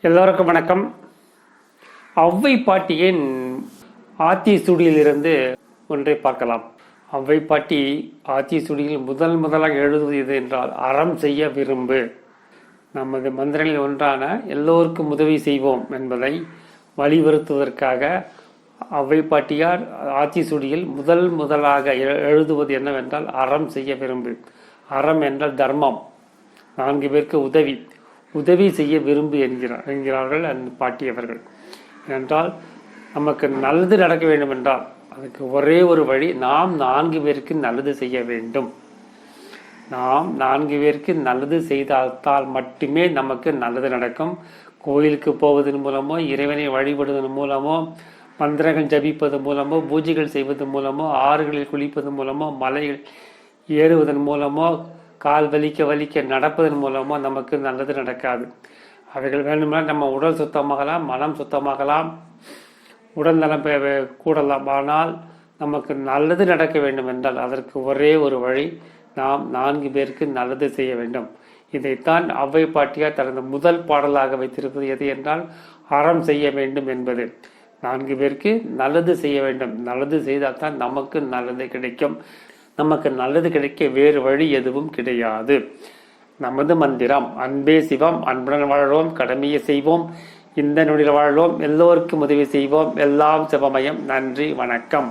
எல்லோருக்கும் வணக்கம். ஔவை பாட்டியின் ஆத்தி சுடியிலிருந்து ஒன்றை பார்க்கலாம். ஔவை பாட்டி ஆத்தி சுடியில் முதலாக எழுதுவது எது என்றால், அறம் செய்ய விரும்பு. நமது மந்திரங்களில் ஒன்றான எல்லோருக்கும் உதவி செய்வோம் என்பதை வலியுறுத்துவதற்காக ஔவை பாட்டியார் ஆத்தி சுடியில் முதலாக எழுதுவது என்னவென்றால், அறம் செய்ய விரும்பு. அறம் என்றால் தர்மம், 4 பேருக்கு உதவி செய்ய விரும்பு என்கிறார்கள் அந்த பாட்டியவர்கள். என்றால் நமக்கு நல்லது நடக்க வேண்டும் என்றால் அதுக்கு ஒரே ஒரு வழி, நாம் 4 பேருக்கு நல்லது செய்ய வேண்டும். நாம் 4 பேருக்கு நல்லது செய்தால் மட்டுமே நமக்கு நல்லது நடக்கும். கோயிலுக்கு போவதன் மூலமோ, இறைவனை வழிபடுவதன் மூலமோ, மந்திரங்கள் ஜபிப்பது மூலமோ, பூஜைகள் செய்வது மூலமோ, ஆறுகளில் குளிப்பது மூலமோ, மலைகள் ஏறுவதன் மூலமோ, கால் வலிக்க நடப்பதன் மூலமோ நமக்கு நல்லது நடக்காது. அவைகள் வேண்டுமென்றால் நம்ம உடல் சுத்தமாகலாம், மனம் சுத்தமாகலாம், உடல் நலம் கூடலாம். ஆனால் நமக்கு நல்லது நடக்க வேண்டும் என்றால் அதற்கு ஒரே ஒரு வழி, நாம் 4 பேருக்கு நல்லது செய்ய வேண்டும். இதைத்தான் ஔவை பாட்டியார் தனது முதல் பாடலாக வைத்திருப்பது எது என்றால், அறம் செய்ய வேண்டும் என்பது. 4 பேருக்கு நல்லது செய்ய வேண்டும். நல்லது செய்தால் தான் நமக்கு நல்லது கிடைக்கும். நமக்கு நல்லது கிடைக்க வேறு வழி எதுவும் கிடையாது. நமது மந்திரம் அன்பே சிவம். அன்புடன் வாழ்வோம், கடமையை செய்வோம், இந்த நொடியில் வாழ்வோம், எல்லோருக்கும் உதவி செய்வோம், எல்லாம் சிவமயம். நன்றி, வணக்கம்.